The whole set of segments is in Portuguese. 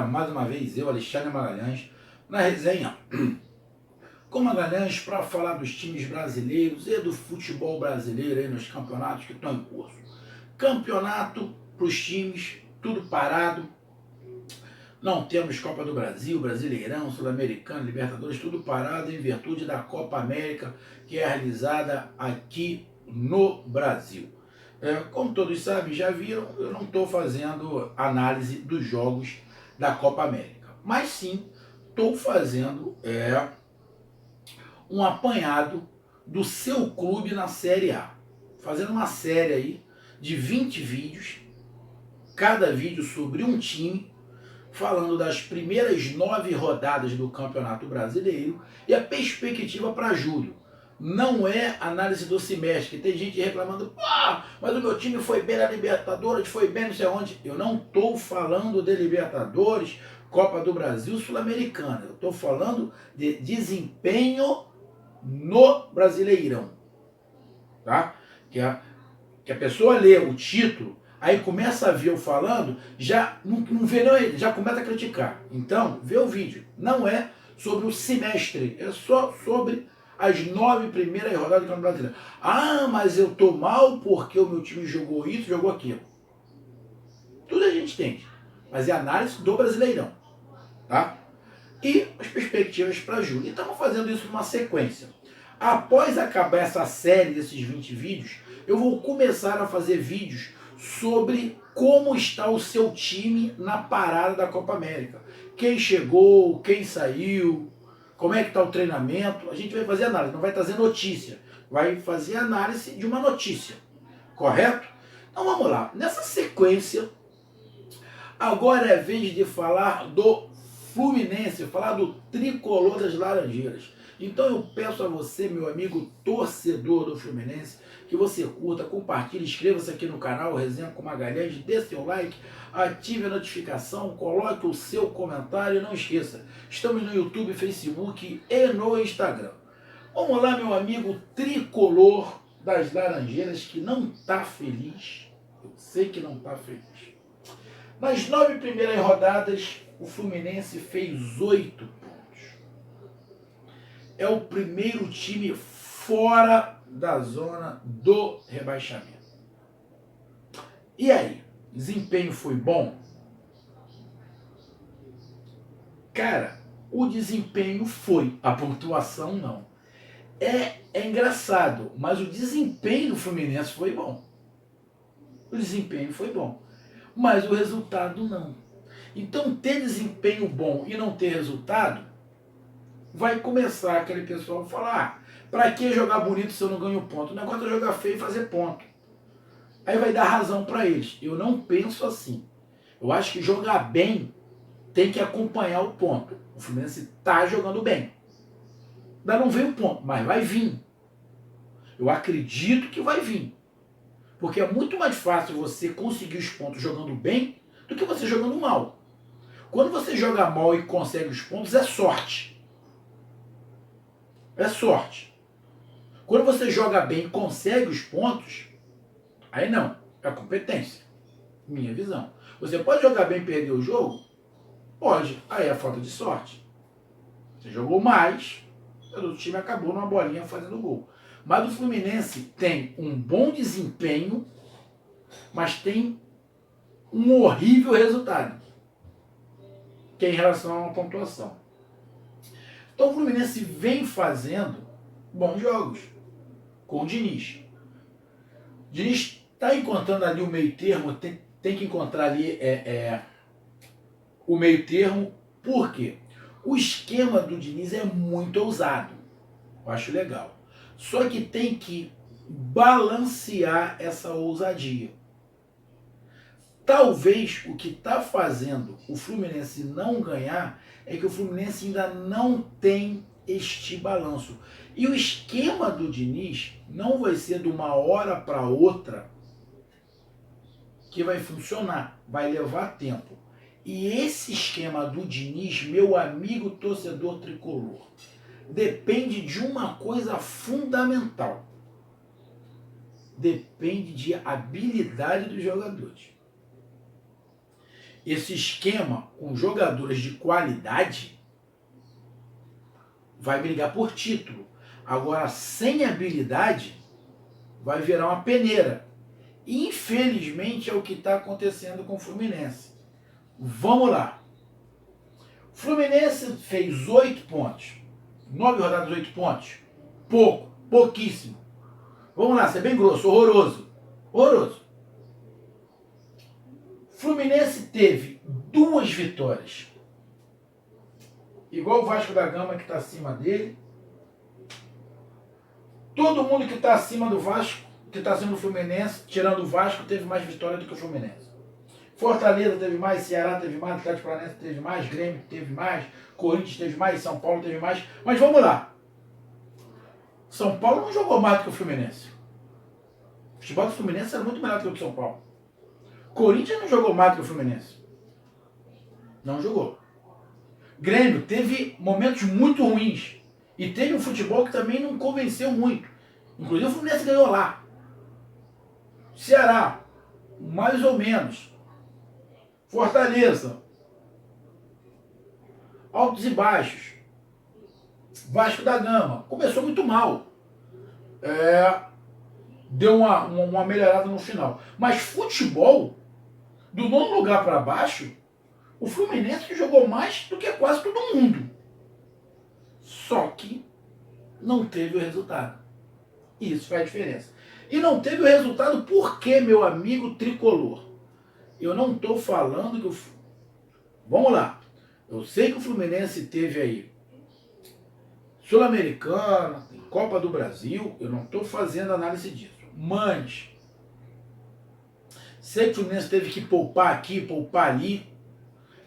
galera, mais uma vez eu, Alexandre Magalhães, na resenha com Magalhães para falar dos times brasileiros e do futebol brasileiro aí nos campeonatos que estão em curso. Campeonato para os times, tudo parado, não temos Copa do Brasil, Brasileirão, Sul-Americano, Libertadores, tudo parado em virtude da Copa América que é realizada aqui no Brasil. Como todos sabem, já viram, eu não estou fazendo análise dos jogos da Copa América, mas sim estou fazendo um apanhado do seu clube na Série A. Fazendo uma série aí de 20 vídeos, cada vídeo sobre um time, falando das primeiras 9 rodadas do Campeonato Brasileiro e a perspectiva para julho. Não é análise do semestre, que tem gente reclamando, mas o meu time foi bem na Libertadores, foi bem não sei onde. Eu não estou falando de Libertadores, Copa do Brasil, Sul-Americana. Eu estou falando de desempenho no Brasileirão. Tá? Que a pessoa lê o título, aí começa a ver eu falando, já não vê não ele, já começa a criticar. Então, vê o vídeo. Não é sobre o semestre, é só sobre as 9 primeiras rodadas do Campeonato Brasileiro. Mas eu tô mal porque o meu time jogou isso, jogou aquilo. Tudo a gente tem, mas é análise do Brasileirão. Tá? E as perspectivas para julho. E estamos fazendo isso numa sequência. Após acabar essa série desses 20 vídeos, eu vou começar a fazer vídeos sobre como está o seu time na parada da Copa América. Quem chegou, quem saiu, como é que está o treinamento. A gente vai fazer análise, não vai trazer notícia. Vai fazer análise de uma notícia. Correto? Então vamos lá. Nessa sequência, agora é vez de falar do Fluminense, falar do tricolor das Laranjeiras. Então eu peço a você, meu amigo torcedor do Fluminense, que você curta, compartilhe, inscreva-se aqui no canal Resenha com Magalhães, dê seu like, ative a notificação, coloque o seu comentário e não esqueça, estamos no YouTube, Facebook e no Instagram. Vamos lá, meu amigo tricolor das Laranjeiras, que não está feliz, eu sei que não está feliz. Nas 9 primeiras rodadas, o Fluminense fez 8 pontos. É o primeiro time fora da zona do rebaixamento. E aí? Desempenho foi bom? Cara, o desempenho foi, a pontuação não. É engraçado, mas o desempenho do Fluminense foi bom. O desempenho foi bom, mas o resultado não. Então, ter desempenho bom e não ter resultado, vai começar aquele pessoal a falar, pra que jogar bonito se eu não ganho ponto? O negócio é jogar feio e fazer ponto. Aí vai dar razão para eles. Eu não penso assim. Eu acho que jogar bem tem que acompanhar o ponto. O Fluminense tá jogando bem. Ainda não veio o ponto, mas vai vir. Eu acredito que vai vir. Porque é muito mais fácil você conseguir os pontos jogando bem do que você jogando mal. Quando você joga mal e consegue os pontos, é sorte. É sorte. Quando você joga bem e consegue os pontos, aí não, é competência. Minha visão. Você pode jogar bem e perder o jogo? Pode. Aí é falta de sorte. Você jogou mais, o time acabou numa bolinha fazendo gol. Mas o Fluminense tem um bom desempenho, mas tem um horrível resultado, que é em relação a uma pontuação. Então o Fluminense vem fazendo bons jogos com o Diniz. O Diniz está encontrando ali o meio termo, tem que encontrar ali o meio termo, por quê? O esquema do Diniz é muito ousado, eu acho legal. Só que tem que balancear essa ousadia. Talvez o que está fazendo o Fluminense não ganhar é que o Fluminense ainda não tem este balanço. E o esquema do Diniz não vai ser de uma hora para outra que vai funcionar, vai levar tempo. E esse esquema do Diniz, meu amigo torcedor tricolor, depende de uma coisa fundamental. Depende de habilidade dos jogadores. esse esquema com jogadores de qualidade vai brigar por título. Agora, sem habilidade, vai virar uma peneira. Infelizmente, é o que está acontecendo com o Fluminense. Vamos lá. O Fluminense fez 8 pontos. 9 rodadas, 8 pontos. Pouco, pouquíssimo. Vamos lá, ser bem grosso, horroroso. Horroroso. Fluminense teve 2 vitórias. Igual o Vasco da Gama que está acima dele. Todo mundo que está acima do Vasco, que está acima do Fluminense, tirando o Vasco, teve mais vitória do que o Fluminense. Fortaleza teve mais, Ceará teve mais, Atlético Paranaense teve mais, Grêmio teve mais, Corinthians teve mais, São Paulo teve mais. Mas vamos lá. São Paulo não jogou mais do que o Fluminense. O futebol do Fluminense era muito melhor do que o do São Paulo. Corinthians não jogou mais do que o Fluminense. Não jogou. Grêmio teve momentos muito ruins. E teve um futebol que também não convenceu muito. Inclusive o Fluminense ganhou lá. Ceará, mais ou menos. Fortaleza, altos e baixos. Vasco da Gama, começou muito mal. Deu uma melhorada no final. Mas futebol, do 9º lugar para baixo, o Fluminense jogou mais do que quase todo mundo. Só que não teve o resultado. Isso faz diferença. E não teve o resultado porque, meu amigo tricolor? Eu não estou falando que o... Vamos lá. Eu sei que o Fluminense teve aí Sul-Americana, Copa do Brasil. Eu não estou fazendo análise disso. Mas sei que o Fluminense teve que poupar aqui, poupar ali.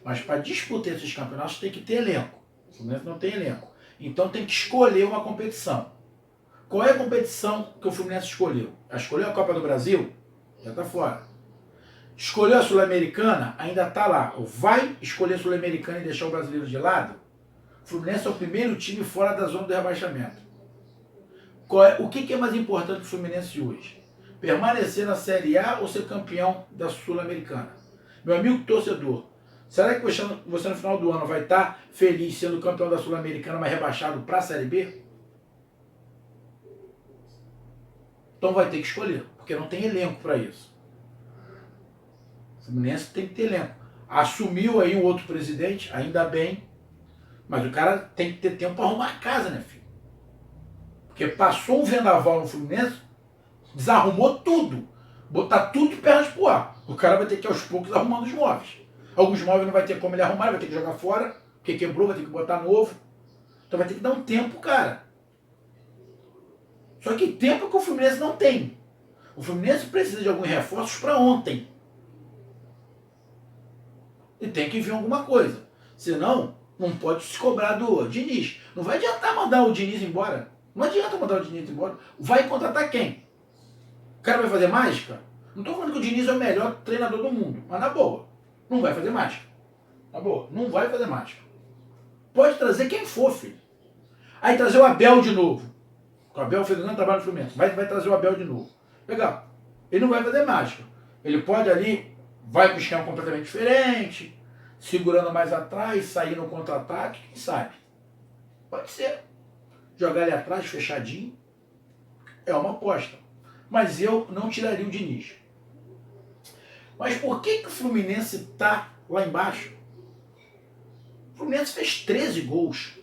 Mas para disputar esses campeonatos tem que ter elenco. O Fluminense não tem elenco. Então tem que escolher uma competição. Qual é a competição que o Fluminense escolheu? Escolheu a Copa do Brasil? Já está fora. Escolheu a Sul-Americana? Ainda está lá. Vai escolher a Sul-Americana e deixar o brasileiro de lado? O Fluminense é o primeiro time fora da zona do rebaixamento. O que é mais importante para o Fluminense hoje? Permanecer na Série A ou ser campeão da Sul-Americana? Meu amigo torcedor, será que você no final do ano vai estar feliz sendo campeão da Sul-Americana, mas rebaixado para a Série B? Então vai ter que escolher, porque não tem elenco para isso. O Fluminense tem que ter elenco. Assumiu aí um outro presidente, ainda bem, mas o cara tem que ter tempo para arrumar a casa, né, filho? Porque passou um vendaval no Fluminense, desarrumou tudo, botar tudo de pernas pro ar. O cara vai ter que ir aos poucos arrumando os móveis. Alguns móveis não vai ter como ele arrumar, ele vai ter que jogar fora, porque quebrou, vai ter que botar novo. Então vai ter que dar um tempo, cara. Só que tempo que o Fluminense não tem. O Fluminense precisa de alguns reforços para ontem. E tem que vir alguma coisa. Senão, não pode se cobrar do Diniz. Não vai adiantar mandar o Diniz embora. Não adianta mandar o Diniz embora. Vai contratar quem? O cara vai fazer mágica? Não estou falando que o Diniz é o melhor treinador do mundo. Mas na boa, não vai fazer mágica. Na boa, não vai fazer mágica. Pode trazer quem for, filho. Aí trazer o Abel de novo. O Abel fez um grande trabalho no Fluminense. Vai trazer o Abel de novo. Legal. Ele não vai fazer mágica. Ele pode ali, vai para um esquema completamente diferente, segurando mais atrás, sair no contra-ataque, quem sabe? Pode ser. Jogar ali atrás, fechadinho, é uma aposta. Mas eu não tiraria o Diniz. Mas por que o Fluminense está lá embaixo? O Fluminense fez 13 gols.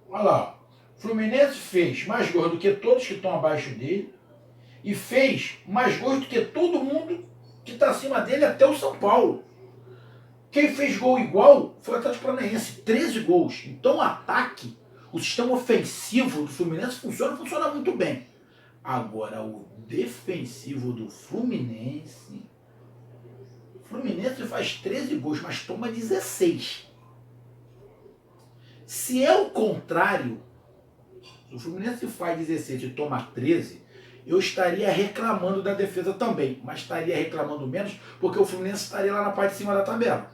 Olha lá. O Fluminense fez mais gols do que todos que estão abaixo dele e fez mais gols do que todo mundo que está acima dele, até o São Paulo. Quem fez gol igual foi o Atlético Paranaense, 13 gols. Então o ataque, o sistema ofensivo do Fluminense funciona muito bem. Agora o defensivo do Fluminense faz 13 gols, mas toma 16. Se é o contrário, se o Fluminense faz 16 e toma 13, eu estaria reclamando da defesa também, mas estaria reclamando menos porque o Fluminense estaria lá na parte de cima da tabela.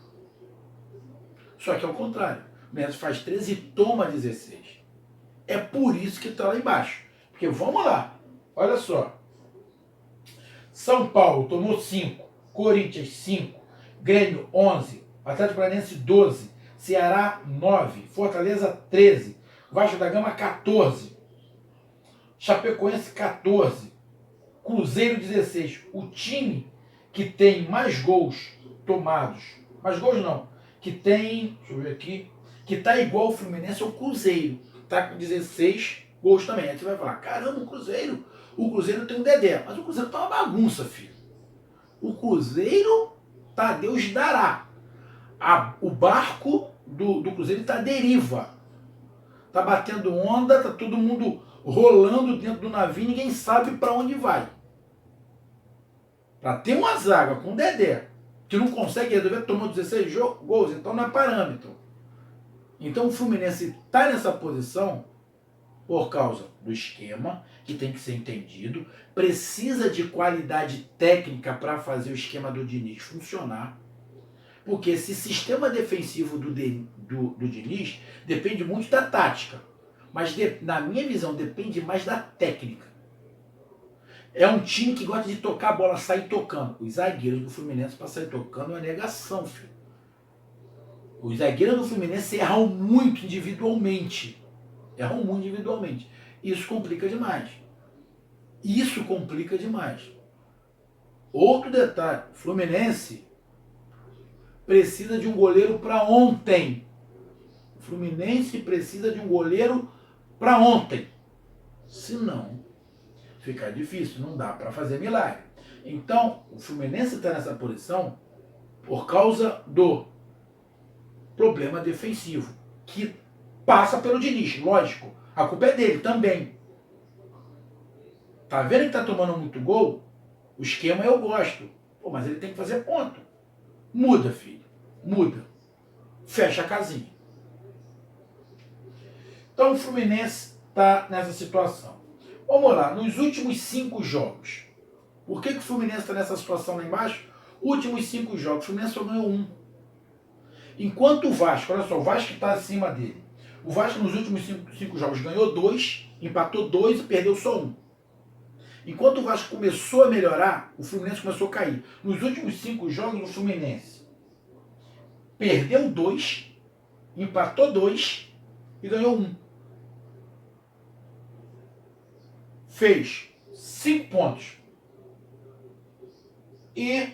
Só que é o contrário. O Fluminense faz 13 e toma 16. É por isso que está lá embaixo. Porque vamos lá, olha só. São Paulo tomou 5, Corinthians 5, Grêmio 11, Atlético Paranaense 12, Ceará 9, Fortaleza 13, Vasco da Gama 14, Chapecoense 14, Cruzeiro 16. O time que tem mais gols tomados, mais gols não, que tem, deixa eu ver aqui, que tá igual ao Fluminense é o Cruzeiro, tá com 16 gols também. Aí você vai falar, caramba, o Cruzeiro tem um Dedé, mas o Cruzeiro tá uma bagunça, filho. O Cruzeiro tá Deus dará. O barco do Cruzeiro tá à deriva. Tá batendo onda, tá todo mundo rolando dentro do navio, ninguém sabe para onde vai. Para ter uma zaga com o Dedé, que não consegue resolver, tomou 16 gols, então não é parâmetro. Então o Fluminense está nessa posição por causa do esquema, que tem que ser entendido, precisa de qualidade técnica para fazer o esquema do Diniz funcionar, porque esse sistema defensivo do Diniz depende muito da tática, mas na minha visão depende mais da técnica. É um time que gosta de tocar a bola, sair tocando. Os zagueiros do Fluminense para sair tocando é uma negação, filho. Os zagueiros do Fluminense erram muito individualmente. Erram muito individualmente. Isso complica demais. Isso complica demais. Outro detalhe, o Fluminense precisa de um goleiro para ontem. O Fluminense precisa de um goleiro para ontem. Senão, fica difícil, não dá para fazer milagre. Então, o Fluminense está nessa posição por causa do problema defensivo, que passa pelo Diniz, lógico. A culpa é dele também. Tá vendo que tá tomando muito gol? O esquema eu gosto. Pô, mas ele tem que fazer ponto. Muda, filho. Muda. Fecha a casinha. Então o Fluminense tá nessa situação. Vamos lá, nos últimos 5 jogos. Por que o Fluminense está nessa situação lá embaixo? Últimos 5 jogos, o Fluminense só ganhou 1. Enquanto o Vasco, olha só, o Vasco está acima dele. O Vasco nos últimos 5 jogos ganhou 2, empatou 2 e perdeu só 1. Enquanto o Vasco começou a melhorar, o Fluminense começou a cair. Nos últimos 5 jogos, o Fluminense perdeu 2, empatou 2 e ganhou 1. Fez 5 pontos. E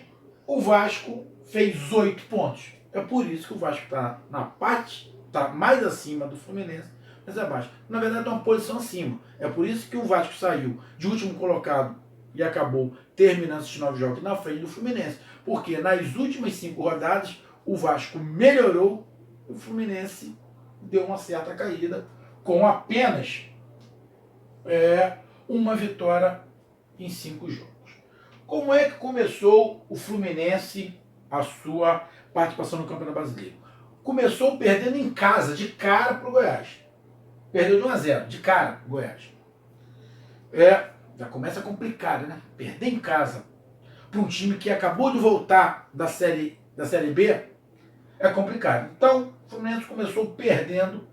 o Vasco fez 8 pontos. É por isso que o Vasco está na parte, está mais acima do Fluminense, mas abaixo. Na verdade, está uma posição acima. É por isso que o Vasco saiu de último colocado e acabou terminando esses 9 jogos na frente do Fluminense. Porque nas últimas 5 rodadas, o Vasco melhorou e o Fluminense deu uma certa caída com apenas uma vitória em 5 jogos. Como é que começou o Fluminense a sua participação no Campeonato Brasileiro? Começou perdendo em casa, de cara para o Goiás. Perdeu de 1-0, de cara para o Goiás. Já começa complicado, né? Perder em casa para um time que acabou de voltar da Série B é complicado. Então, o Fluminense começou perdendo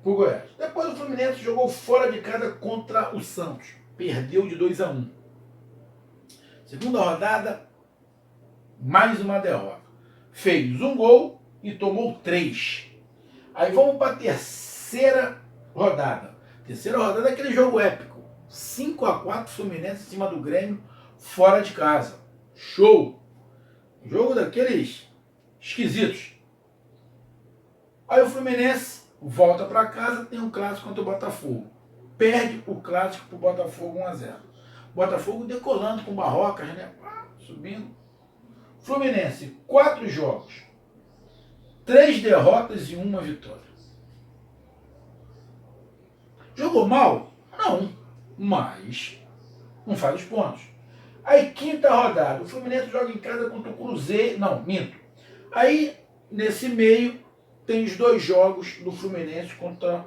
para o Goiás. Depois o Fluminense jogou fora de casa contra o Santos. Perdeu de 2-1. Segunda rodada, mais uma derrota. Fez 1 gol e tomou 3. Aí vamos para a terceira rodada. Terceira rodada é aquele jogo épico. 5-4 Fluminense em cima do Grêmio, fora de casa. Show! Jogo daqueles esquisitos. Aí o Fluminense volta para casa, tem um clássico contra o Botafogo. Perde o clássico para o Botafogo 1-0. Botafogo decolando com Barrocas, né? Subindo. Fluminense, 4 jogos. 3 derrotas e 1 vitória. Jogou mal? Não. Mas não faz os pontos. Aí, quinta rodada. O Fluminense joga em casa contra o Cruzeiro. Não, minto. Aí, nesse meio, tem os 2 jogos do Fluminense contra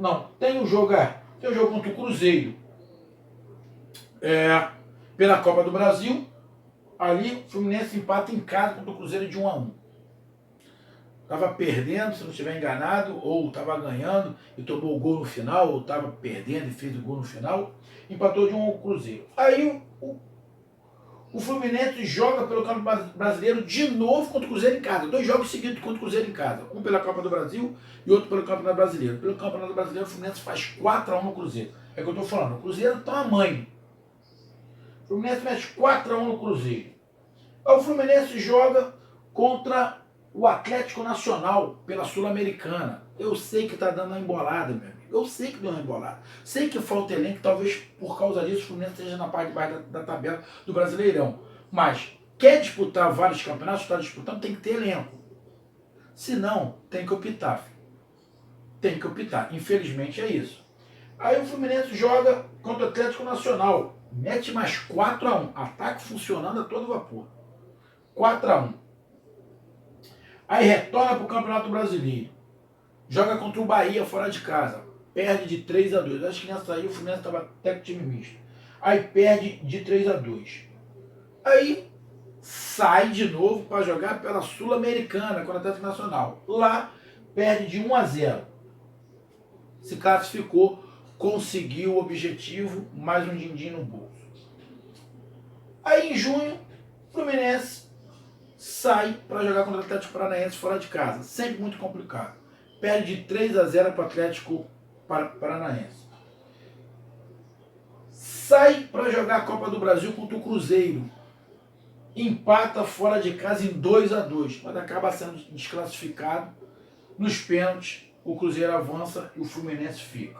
não, tem o jogo contra o Cruzeiro. Pela Copa do Brasil. Ali, o Fluminense empata em casa contra o Cruzeiro de 1-1. Estava perdendo, se não estiver enganado, ou estava ganhando e tomou o gol no final, ou estava perdendo e fez o gol no final. Empatou de 1 ao Cruzeiro. Aí o o Fluminense joga pelo Campeonato Brasileiro de novo contra o Cruzeiro em casa. 2 jogos seguidos contra o Cruzeiro em casa. Um pela Copa do Brasil e outro pelo Campeonato Brasileiro. Pelo Campeonato Brasileiro, o Fluminense faz 4-1 no Cruzeiro. É o que eu estou falando. O Cruzeiro tá uma mãe. O Fluminense faz 4-1 no Cruzeiro. Aí o Fluminense joga contra o Atlético Nacional pela Sul-Americana. Eu sei que tá dando uma embolada, meu amigo. Eu sei que deu uma embolada. Sei que falta elenco, talvez por causa disso o Fluminense esteja na parte de baixo da tabela do Brasileirão. Mas quer disputar vários campeonatos, está disputando, tem que ter elenco. Se não, tem que optar. Filho. Tem que optar. Infelizmente é isso. Aí o Fluminense joga contra o Atlético Nacional. Mete mais 4-1. Ataque funcionando a todo vapor. 4-1. Aí retorna para o Campeonato Brasileiro. Joga contra o Bahia fora de casa. Perde de 3-2. Acho que nessa aí o Fluminense estava até com time misto. Aí perde de 3-2. Aí sai de novo para jogar pela Sul-Americana contra o Atlético Nacional. Lá perde de 1-0. Se classificou, conseguiu o objetivo, mais um din-din no bolso. Aí em junho, o Fluminense sai para jogar contra o Atlético Paranaense fora de casa. Sempre muito complicado. Perde de 3-0 para o Atlético Paranaense. Sai para jogar a Copa do Brasil contra o Cruzeiro. Empata fora de casa em 2-2, mas acaba sendo desclassificado. Nos pênaltis, o Cruzeiro avança e o Fluminense fica.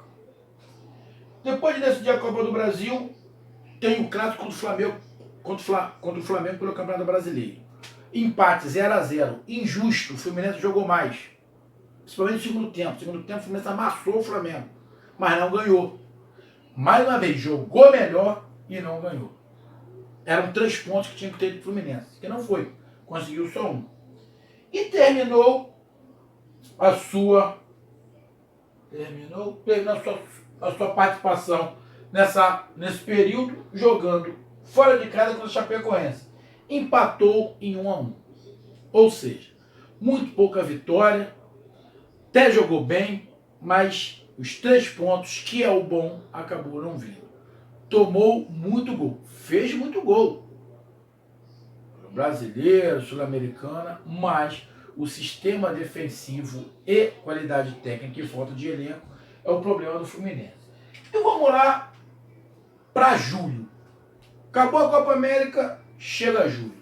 Depois de decidir a Copa do Brasil, tem o clássico contra o Flamengo, contra o Flamengo pelo Campeonato Brasileiro. Empate 0-0, injusto, o Fluminense jogou mais. Principalmente no segundo tempo. No segundo tempo o Fluminense amassou o Flamengo, mas não ganhou. Mais uma vez, jogou melhor e não ganhou. Eram 3 pontos que tinha que ter do Fluminense, que não foi. Conseguiu só 1. E terminou a sua participação nesse período jogando fora de casa contra o Chapecoense. Empatou em 1-1. Ou seja, muito pouca vitória, até jogou bem, mas os 3 pontos, que é o bom, acabou não vindo. Tomou muito gol, fez muito gol. Brasileiro, Sul-Americana, mas o sistema defensivo e qualidade técnica e falta de elenco é o problema do Fluminense. E vamos lá para julho. Acabou a Copa América, chega julho.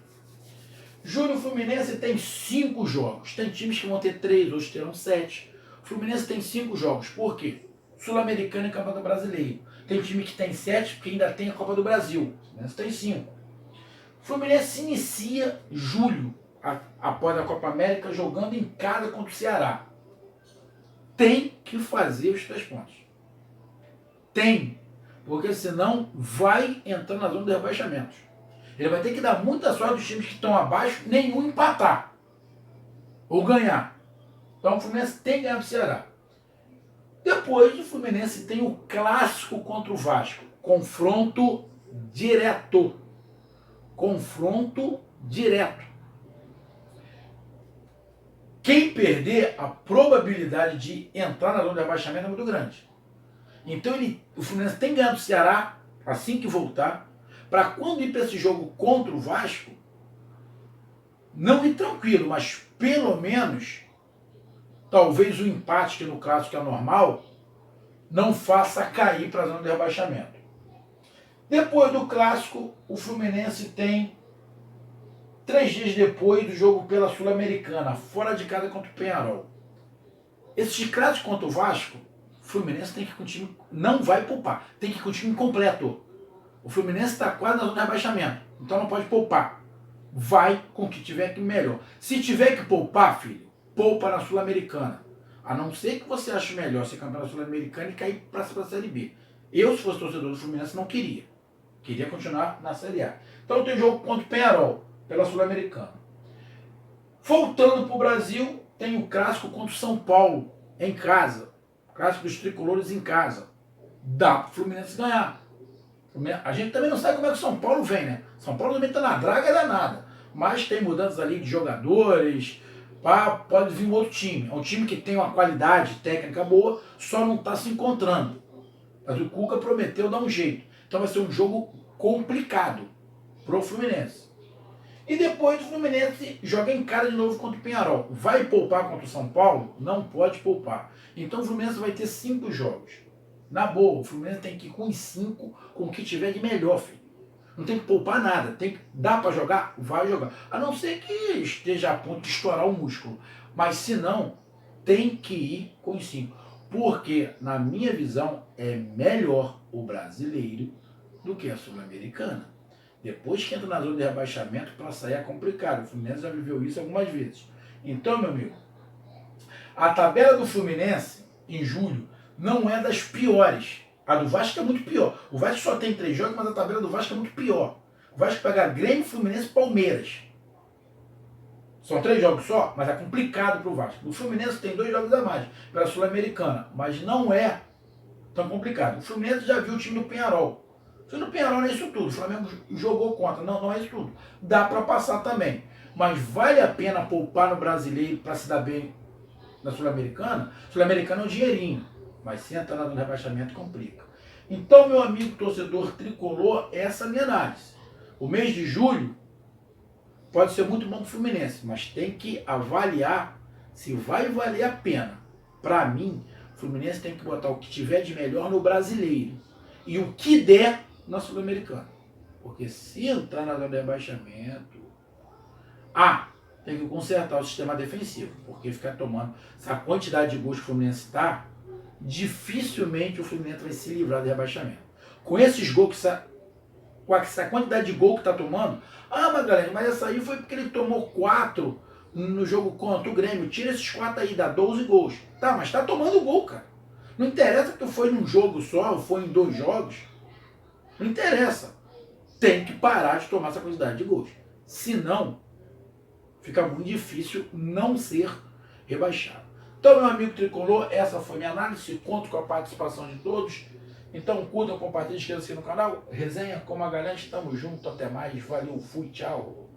Julho o Fluminense tem 5 jogos. Tem times que vão ter 3, outros terão 7. O Fluminense tem 5 jogos. Por quê? Sul-Americano e Campeonato Brasileiro. Tem time que tem 7 porque ainda tem a Copa do Brasil. O Fluminense tem 5. O Fluminense inicia julho, após a Copa América, jogando em casa contra o Ceará. Tem que fazer os 3 pontos. Tem. Porque senão vai entrar na zona de rebaixamento. Ele vai ter que dar muita sorte dos times que estão abaixo, nenhum empatar. Ou ganhar. Então o Fluminense tem que ganhar do Ceará. Depois o Fluminense tem o clássico contra o Vasco. Confronto direto. Confronto direto. Quem perder, a probabilidade de entrar na zona de rebaixamento é muito grande. Então o Fluminense tem que ganhar do Ceará assim que voltar, para quando ir para esse jogo contra o Vasco, não ir tranquilo, mas pelo menos, talvez o empate, que no clássico é normal, não faça cair para a zona de rebaixamento. Depois do clássico, o Fluminense tem 3 dias depois do jogo pela Sul-Americana, fora de casa contra o Peñarol. Esses clássicos contra o Vasco, o Fluminense tem que ir com o time, não vai poupar, tem que ir com o time completo. O Fluminense está quase na zona de rebaixamento, então não pode poupar. Vai com o que tiver que melhor. Se tiver que poupar, filho, poupa na Sul-Americana. A não ser que você ache melhor ser campeão da Sul-Americana e cair para a Série B. Eu, se fosse torcedor do Fluminense, não queria. Queria continuar na Série A. Então tem jogo contra o Peñarol, pela Sul-Americana. Voltando para o Brasil, tem o clássico contra o São Paulo, em casa. Clássico dos tricolores em casa. Dá para o Fluminense ganhar. A gente também não sabe como é que o São Paulo vem, né? São Paulo também está na draga danada. Mas tem mudanças ali de jogadores. Pode vir um outro time. É um time que tem uma qualidade técnica boa, só não está se encontrando. Mas o Cuca prometeu dar um jeito. Então vai ser um jogo complicado pro Fluminense. E depois o Fluminense joga em casa de novo contra o Penharol. Vai poupar contra o São Paulo? Não pode poupar. Então o Fluminense vai ter 5 jogos. Na boa, o Fluminense tem que ir com os 5, com o que tiver de melhor, filho. Não tem que poupar nada. Dá para jogar? Vai jogar. A não ser que esteja a ponto de estourar o músculo. Mas se não, tem que ir com os 5. Porque, na minha visão, é melhor o brasileiro do que a Sul-Americana. Depois que entra na zona de rebaixamento, para sair é complicado. O Fluminense já viveu isso algumas vezes. Então, meu amigo, a tabela do Fluminense, em julho, não é das piores. A do Vasco é muito pior. O Vasco só tem 3 jogos, mas a tabela do Vasco é muito pior. O Vasco pega Grêmio, Fluminense e Palmeiras. São 3 jogos só, mas é complicado para o Vasco. O Fluminense tem 2 jogos a mais pela Sul-Americana, mas não é tão complicado. O Fluminense já viu o time do Penharol. O time do Penharol não é isso tudo. O Flamengo jogou contra. Não, não é isso tudo. Dá para passar também. Mas vale a pena poupar no brasileiro para se dar bem na Sul-Americana? Sul-Americana é um dinheirinho. Mas se entrar no rebaixamento, complica. Então, meu amigo torcedor tricolor, essa é a minha análise. O mês de julho pode ser muito bom para o Fluminense, mas tem que avaliar se vai valer a pena. Para mim, o Fluminense tem que botar o que tiver de melhor no brasileiro e o que der na Sul-Americana. Porque se entrar na zona de rebaixamento, tem que consertar o sistema defensivo, porque ficar tomando essa quantidade de gols que o Fluminense está, dificilmente o Fluminense vai se livrar do rebaixamento. Com esses gols, com essa quantidade de gol que está tomando, mas galera, mas essa aí foi porque ele tomou 4 no jogo contra o Grêmio. Tira esses 4 aí, dá 12 gols. Tá, mas tá tomando gol, cara. Não interessa que foi num jogo só, ou foi em 2 jogos. Não interessa. Tem que parar de tomar essa quantidade de gols. Senão, fica muito difícil não ser rebaixado. Então, meu amigo tricolor, essa foi minha análise. Conto com a participação de todos. Então, curtam, compartilhem, inscrevam-se no canal. Resenha com Magalhães, tamo junto, até mais. Valeu, fui, tchau.